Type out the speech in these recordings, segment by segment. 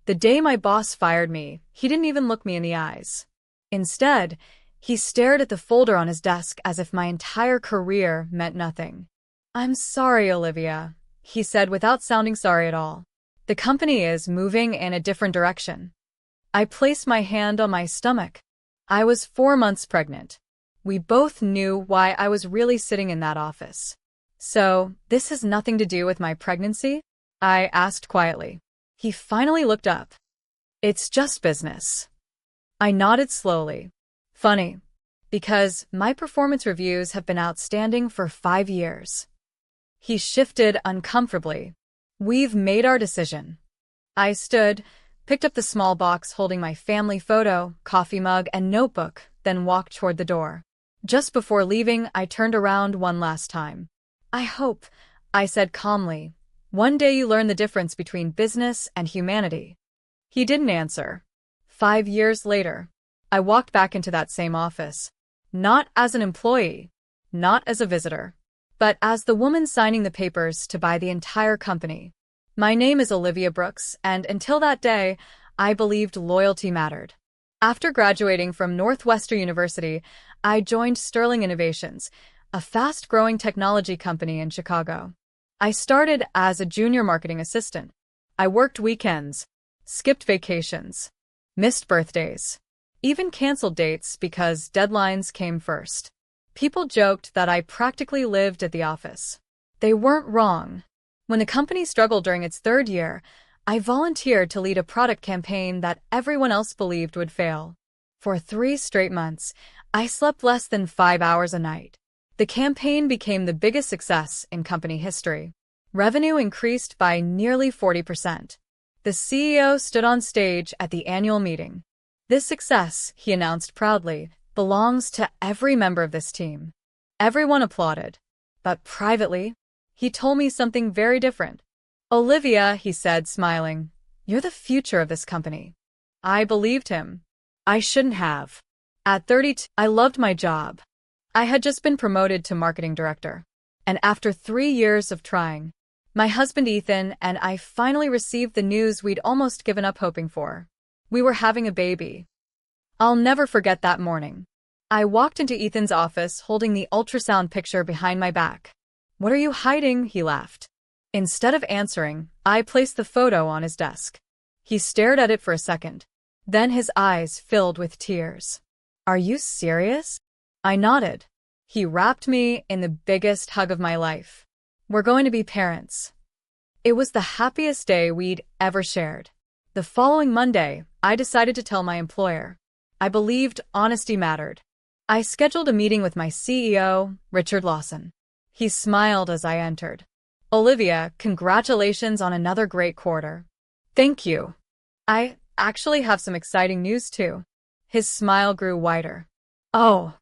The day my boss fired me, he didn't even look me in the eyes. Instead, he stared at the folder on his desk as if my entire career meant nothing. "I'm sorry, Olivia," he said without sounding sorry at all. "The company is moving in a different direction." I placed my hand on my stomach. I was 4 months pregnant. We both knew why I was really sitting in that office. "So, this has nothing to do with my pregnancy?" I asked quietly. He finally looked up. "It's just business." I nodded slowly. "Funny, because my performance reviews have been outstanding for 5 years." He shifted uncomfortably. "We've made our decision." I stood, picked up the small box holding my family photo, coffee mug, and notebook, then walked toward the door. Just before leaving, I turned around one last time. "I hope," I said calmly, "one day you learn the difference between business and humanity." He didn't answer. 5 years later, I walked back into that same office. Not as an employee, not as a visitor, but as the woman signing the papers to buy the entire company. My name is Olivia Brooks, and until that day, I believed loyalty mattered. After graduating from Northwestern University, I joined Sterling Innovations, a fast-growing technology company in Chicago. I started as a junior marketing assistant. I worked weekends, skipped vacations, missed birthdays, even canceled dates because deadlines came first. People joked that I practically lived at the office. They weren't wrong. When the company struggled during its 3rd year, I volunteered to lead a product campaign that everyone else believed would fail. For 3 straight months, I slept less than 5 hours a night. The campaign became the biggest success in company history. Revenue increased by nearly 40%. The CEO stood on stage at the annual meeting. "This success," he announced proudly, "belongs to every member of this team." Everyone applauded. But privately, he told me something very different. "Olivia," he said, smiling, "you're the future of this company." I believed him. I shouldn't have. At 32, I loved my job. I had just been promoted to marketing director. And after 3 years of trying, my husband Ethan and I finally received the news we'd almost given up hoping for. We were having a baby. I'll never forget that morning. I walked into Ethan's office holding the ultrasound picture behind my back. "What are you hiding?" he laughed. Instead of answering, I placed the photo on his desk. He stared at it for a second. Then his eyes filled with tears. "Are you serious?" I nodded. He wrapped me in the biggest hug of my life. "We're going to be parents." It was the happiest day we'd ever shared. The following Monday, I decided to tell my employer. I believed honesty mattered. I scheduled a meeting with my CEO, Richard Lawson. He smiled as I entered. "Olivia, congratulations on another great quarter." "Thank you. I actually have some exciting news too." His smile grew wider. "Oh."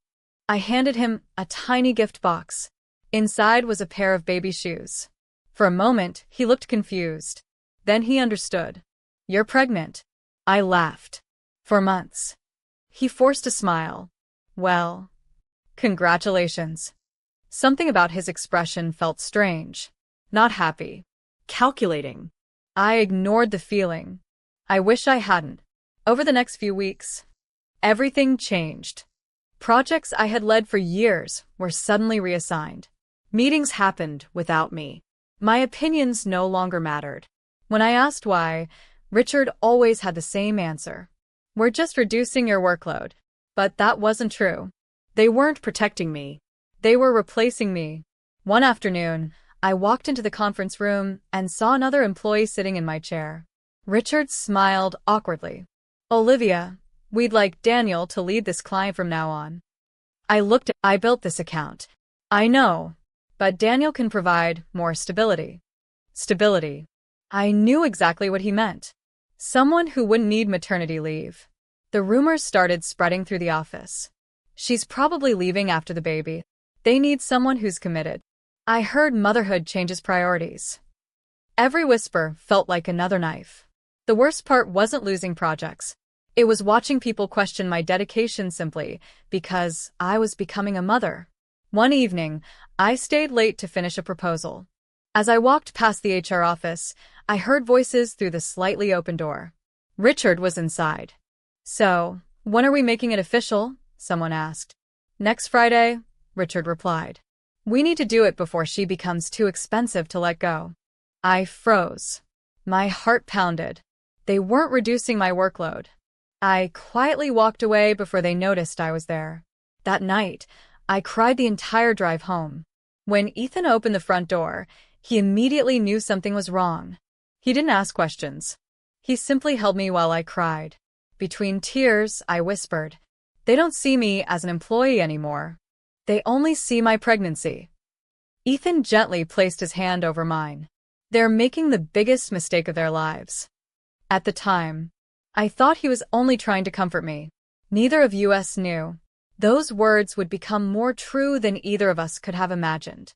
I handed him a tiny gift box. Inside was a pair of baby shoes. For a moment, he looked confused. Then he understood. "You're pregnant." I laughed. "For months." He forced a smile. "Well, congratulations." Something about his expression felt strange. Not happy. Calculating. I ignored the feeling. I wish I hadn't. Over the next few weeks, everything changed. Projects I had led for years were suddenly reassigned. Meetings happened without me. My opinions no longer mattered. When I asked why, Richard always had the same answer. "We're just reducing your workload." But that wasn't true. They weren't protecting me. They were replacing me. One afternoon, I walked into the conference room and saw another employee sitting in my chair. Richard smiled awkwardly. "Olivia, we'd like Daniel to lead this client from now on." I built this account. "I know, but Daniel can provide more stability." Stability. I knew exactly what he meant. Someone who wouldn't need maternity leave. The rumors started spreading through the office. "She's probably leaving after the baby. They need someone who's committed." I heard motherhood changes priorities. Every whisper felt like another knife. The worst part wasn't losing projects. It was watching people question my dedication simply because I was becoming a mother. One evening, I stayed late to finish a proposal. As I walked past the HR office, I heard voices through the slightly open door. Richard was inside. So, when are we making it official? Someone asked. Next Friday, Richard replied. We need to do it before she becomes too expensive to let go. I froze. My heart pounded. They weren't reducing my workload. I quietly walked away before they noticed I was there. That night, I cried the entire drive home. When Ethan opened the front door, he immediately knew something was wrong. He didn't ask questions. He simply held me while I cried. Between tears, I whispered, "They don't see me as an employee anymore. They only see my pregnancy." Ethan gently placed his hand over mine. They're making the biggest mistake of their lives. At the time, I thought he was only trying to comfort me. Neither of us knew. Those words would become more true than either of us could have imagined.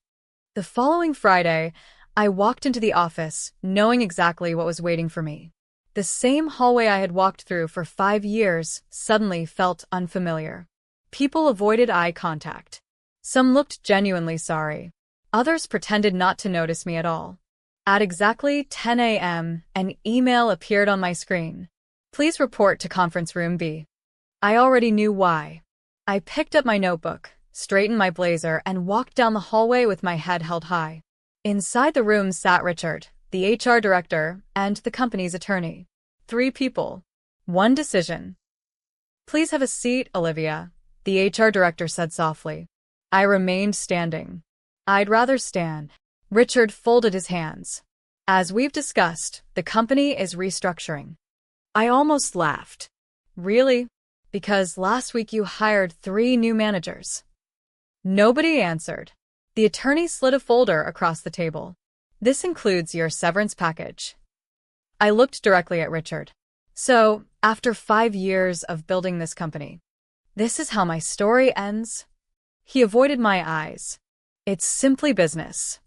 The following Friday, I walked into the office, knowing exactly what was waiting for me. The same hallway I had walked through for 5 years suddenly felt unfamiliar. People avoided eye contact. Some looked genuinely sorry. Others pretended not to notice me at all. At exactly 10 a.m., an email appeared on my screen. Please report to conference room B. I already knew why. I picked up my notebook, straightened my blazer, and walked down the hallway with my head held high. Inside the room sat Richard, the HR director, and the company's attorney. 3 people. 1 decision. Please have a seat, Olivia, the HR director said softly. I remained standing. I'd rather stand. Richard folded his hands. As we've discussed, the company is restructuring. I almost laughed. Really? Because last week you hired 3 new managers. Nobody answered. The attorney slid a folder across the table. This includes your severance package. I looked directly at Richard. So, after 5 years of building this company, this is how my story ends? He avoided my eyes. It's simply business.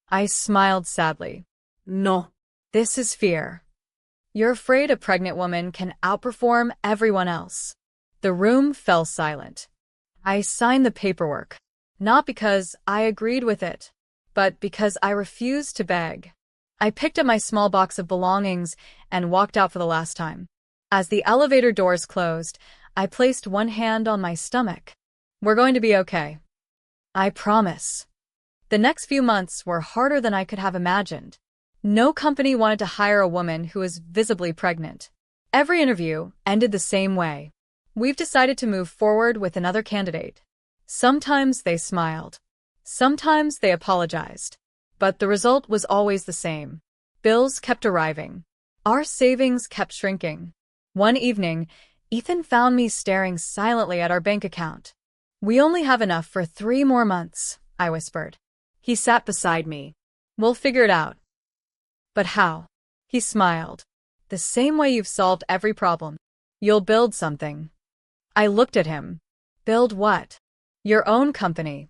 I smiled sadly. No. This is fear. You're afraid a pregnant woman can outperform everyone else. The room fell silent. I signed the paperwork, not because I agreed with it, but because I refused to beg. I picked up my small box of belongings and walked out for the last time. As the elevator doors closed, I placed one hand on my stomach. We're going to be okay. I promise. The next few months were harder than I could have imagined. No company wanted to hire a woman who was visibly pregnant. Every interview ended the same way. We've decided to move forward with another candidate. Sometimes they smiled. Sometimes they apologized. But the result was always the same. Bills kept arriving. Our savings kept shrinking. One evening, Ethan found me staring silently at our bank account. We only have enough for 3 more months, I whispered. He sat beside me. We'll figure it out. But how? He smiled. The same way you've solved every problem. You'll build something. I looked at him. Build what? Your own company.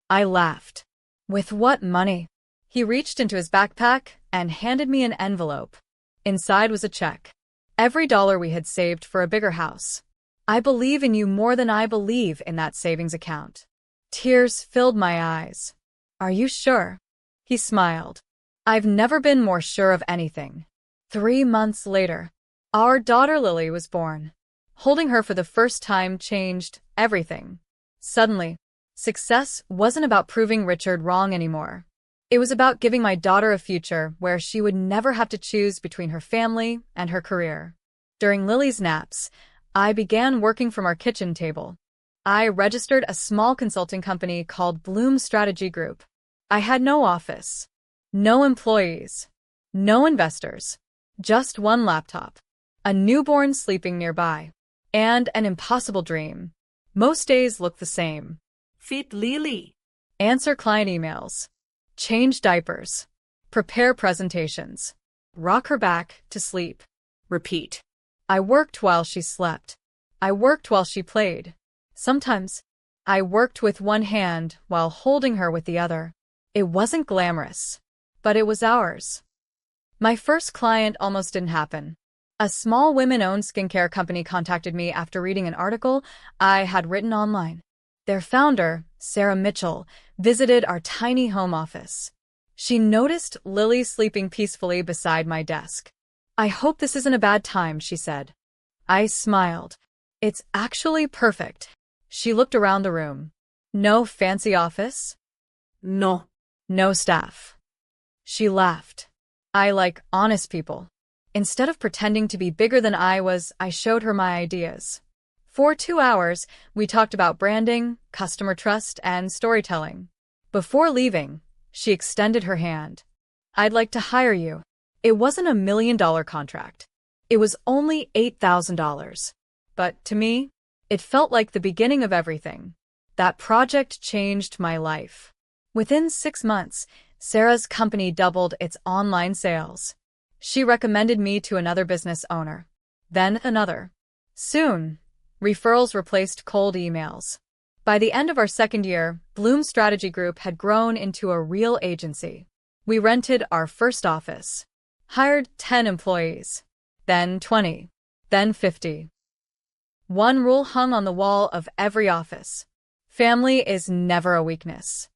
I laughed. With what money? He reached into his backpack and handed me an envelope. Inside was a check. Every dollar we had saved for a bigger house. I believe in you more than I believe in that savings account. Tears filled my eyes. Are you sure? He smiled. I've never been more sure of anything. 3 months later, our daughter Lily was born. Holding her for the first time changed everything. Suddenly, success wasn't about proving Richard wrong anymore. It was about giving my daughter a future where she would never have to choose between her family and her career. During Lily's naps, I began working from our kitchen table. I registered a small consulting company called Bloom Strategy Group. I had no office, no employees, no investors, just one laptop, a newborn sleeping nearby, and an impossible dream. Most days looked the same. Feed Lily. Answer client emails. Change diapers. Prepare presentations. Rock her back to sleep. Repeat. I worked while she slept. I worked while she played. Sometimes, I worked with one hand while holding her with the other. It wasn't glamorous, but it was ours. My first client almost didn't happen. A small women-owned skincare company contacted me after reading an article I had written online. Their founder, Sarah Mitchell, visited our tiny home office. She noticed Lily sleeping peacefully beside my desk. I hope this isn't a bad time, she said. I smiled. It's actually perfect. She looked around the room. No fancy office? No. No staff. She laughed. I like honest people. Instead of pretending to be bigger than I was, I showed her my ideas. For 2 hours, we talked about branding, customer trust, and storytelling. Before leaving, she extended her hand. I'd like to hire you. It wasn't $1 million contract. It was only $8,000. But to me, it felt like the beginning of everything. That project changed my life. Within 6 months, Sarah's company doubled its online sales. She recommended me to another business owner. Then another. Soon, referrals replaced cold emails. By the end of our second year, Bloom Strategy Group had grown into a real agency. We rented our first office, hired 10 employees, then 20, then 50. One rule hung on the wall of every office. Family is never a weakness.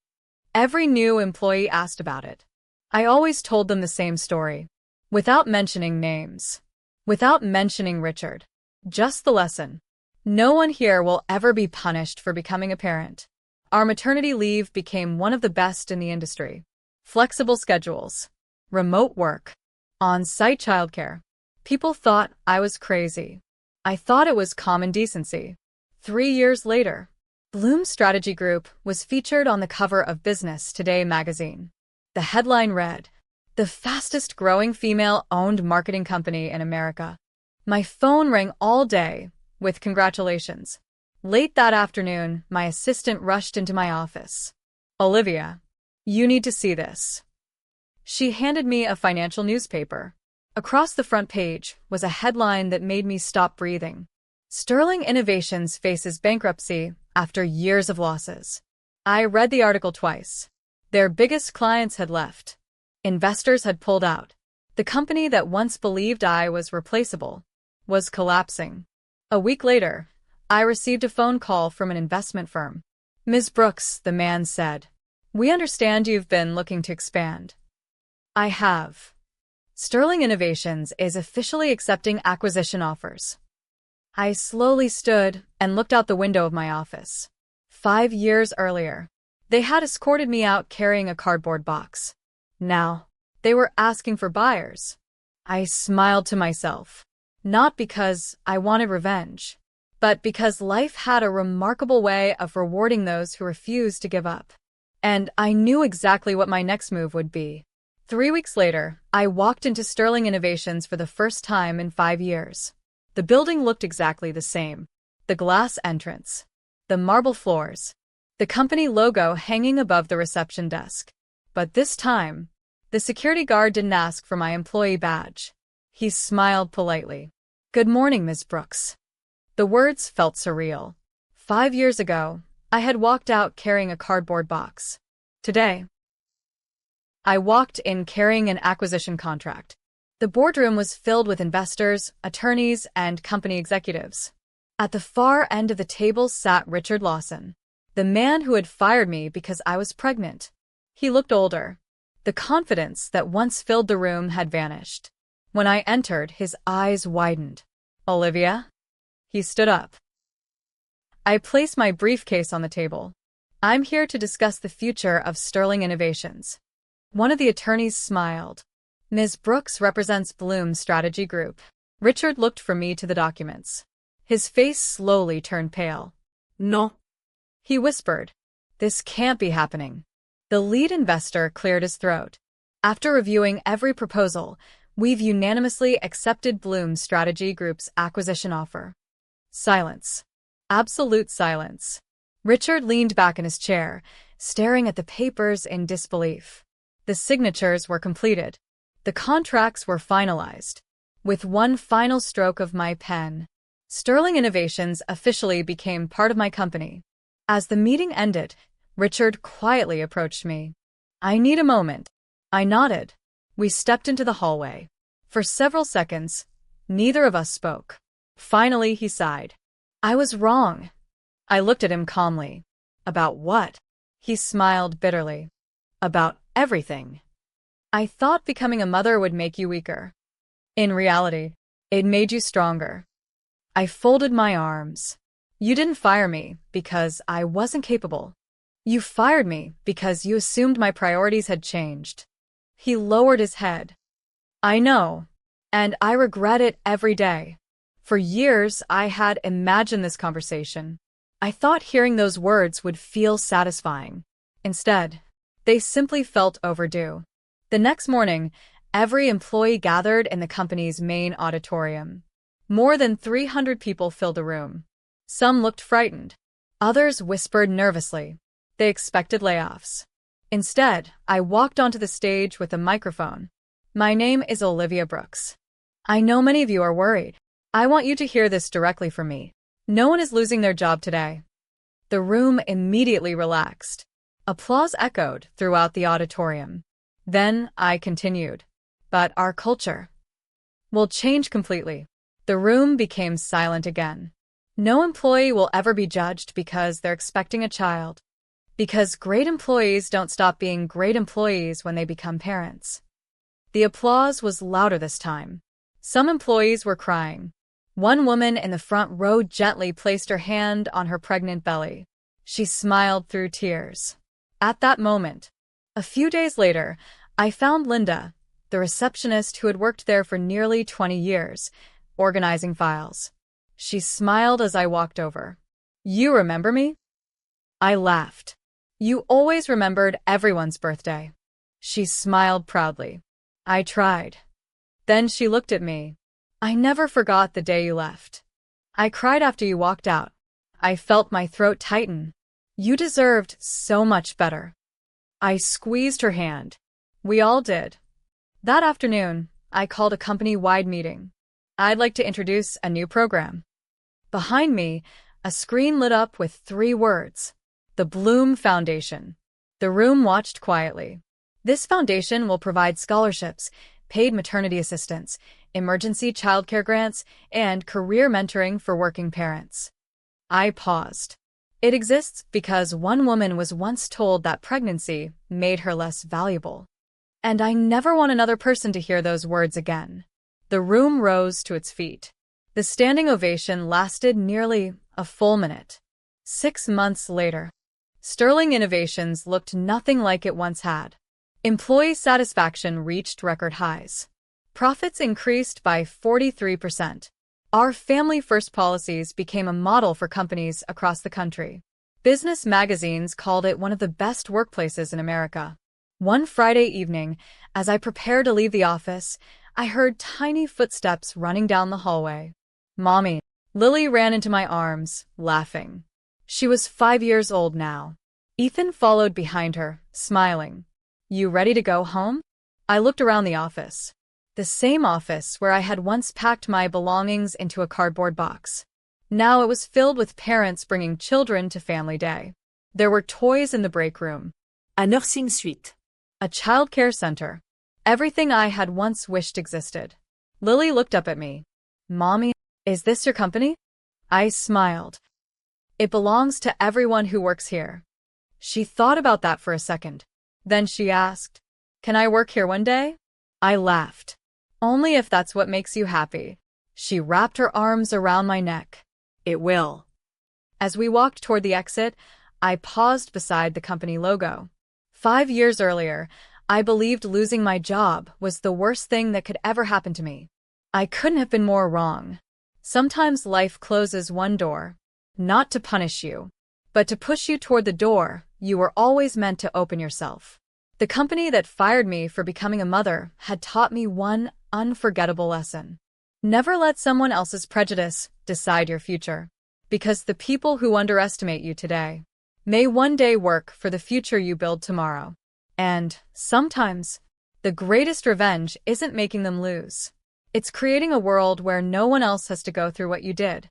Every new employee asked about it. I always told them the same story, without mentioning names, without mentioning Richard. Just the lesson. No one here will ever be punished for becoming a parent. Our maternity leave became one of the best in the industry. Flexible schedules, remote work, on-site childcare. People thought I was crazy. I thought it was common decency. 3 years later, Bloom Strategy Group was featured on the cover of Business Today magazine. The headline read, "The fastest growing female-owned marketing company in America." My phone rang all day with congratulations. Late that afternoon, my assistant rushed into my office. "Olivia, you need to see this." She handed me a financial newspaper. Across the front page was a headline that made me stop breathing. Sterling Innovations faces bankruptcy after years of losses. I read the article twice. Their biggest clients had left. Investors had pulled out. The company that once believed I was replaceable was collapsing. A week later, I received a phone call from an investment firm. "Ms. Brooks," the man said, "we understand you've been looking to expand." I have. Sterling Innovations is officially accepting acquisition offers. I slowly stood and looked out the window of my office. 5 years earlier, they had escorted me out carrying a cardboard box. Now, they were asking for buyers. I smiled to myself, not because I wanted revenge, but because life had a remarkable way of rewarding those who refused to give up. And I knew exactly what my next move would be. 3 weeks later, I walked into Sterling Innovations for the first time in 5 years. The building looked exactly the same. The glass entrance, the marble floors, the company logo hanging above the reception desk. But this time, the security guard didn't ask for my employee badge. He smiled politely. "Good morning, Ms. Brooks." The words felt surreal. 5 years ago, I had walked out carrying a cardboard box. Today, I walked in carrying an acquisition contract. The boardroom was filled with investors, attorneys, and company executives. At the far end of the table sat Richard Lawson, the man who had fired me because I was pregnant. He looked older. The confidence that once filled the room had vanished. When I entered, his eyes widened. "Olivia?" He stood up. I placed my briefcase on the table. "I'm here to discuss the future of Sterling Innovations." One of the attorneys smiled. "Ms. Brooks represents Bloom Strategy Group." Richard looked from me to the documents. His face slowly turned pale. No. He whispered, "This can't be happening." The lead investor cleared his throat. "After reviewing every proposal, we've unanimously accepted Bloom Strategy Group's acquisition offer." Silence. Absolute silence. Richard leaned back in his chair, staring at the papers in disbelief. The signatures were completed. The contracts were finalized. With one final stroke of my pen, Sterling Innovations officially became part of my company. As the meeting ended, Richard quietly approached me. "I need a moment." I nodded. We stepped into the hallway. For several seconds, neither of us spoke. Finally, he sighed. "I was wrong." I looked at him calmly. "About what?" He smiled bitterly. "About everything. I thought becoming a mother would make you weaker." In reality, it made you stronger. I folded my arms. You didn't fire me because I wasn't capable. You fired me because you assumed my priorities had changed. He lowered his head. I know, and I regret it every day. For years, I had imagined this conversation. I thought hearing those words would feel satisfying. Instead, they simply felt overdue. The next morning, every employee gathered in the company's main auditorium. More than 300 people filled the room. Some looked frightened. Others whispered nervously. They expected layoffs. Instead, I walked onto the stage with a microphone. My name is Olivia Brooks. I know many of you are worried. I want you to hear this directly from me. No one is losing their job today. The room immediately relaxed. Applause echoed throughout the auditorium. Then I continued. But our culture will change completely. The room became silent again. No employee will ever be judged because they're expecting a child. Because great employees don't stop being great employees when they become parents. The applause was louder this time. Some employees were crying. One woman in the front row gently placed her hand on her pregnant belly. She smiled through tears. At that moment, a few days later, I found Linda, the receptionist who had worked there for nearly 20 years, organizing files. She smiled as I walked over. You remember me? I laughed. You always remembered everyone's birthday. She smiled proudly. I tried. Then she looked at me. I never forgot the day you left. I cried after you walked out. I felt my throat tighten. You deserved so much better. I squeezed her hand. We all did. That afternoon, I called a company-wide meeting. I'd like to introduce a new program. Behind me, a screen lit up with 3 words. The Bloom Foundation. The room watched quietly. This foundation will provide scholarships, paid maternity assistance, emergency childcare grants, and career mentoring for working parents. I paused. It exists because one woman was once told that pregnancy made her less valuable. And I never want another person to hear those words again. The room rose to its feet. The standing ovation lasted nearly a full minute. 6 months later, Sterling Innovations looked nothing like it once had. Employee satisfaction reached record highs. Profits increased by 43%. Our family-first policies became a model for companies across the country. Business magazines called it one of the best workplaces in America. One Friday evening, as I prepared to leave the office, I heard tiny footsteps running down the hallway. Mommy. Lily ran into my arms, laughing. She was 5 years old now. Ethan followed behind her, smiling. You ready to go home? I looked around the office. The same office where I had once packed my belongings into a cardboard box. Now it was filled with parents bringing children to family day. There were toys in the break room. A nursing suite. A child care center. Everything I had once wished existed. Lily looked up at me. Mommy, is this your company? I smiled. It belongs to everyone who works here. She thought about that for a second. Then she asked, Can I work here one day? I laughed. Only if that's what makes you happy. She wrapped her arms around my neck. It will. As we walked toward the exit, I paused beside the company logo. 5 years earlier, I believed losing my job was the worst thing that could ever happen to me. I couldn't have been more wrong. Sometimes life closes one door, not to punish you, but to push you toward the door you were always meant to open yourself. The company that fired me for becoming a mother had taught me one unforgettable lesson. Never let someone else's prejudice decide your future, because the people who underestimate you today may one day work for the future you build tomorrow. And, sometimes, the greatest revenge isn't making them lose. It's creating a world where no one else has to go through what you did.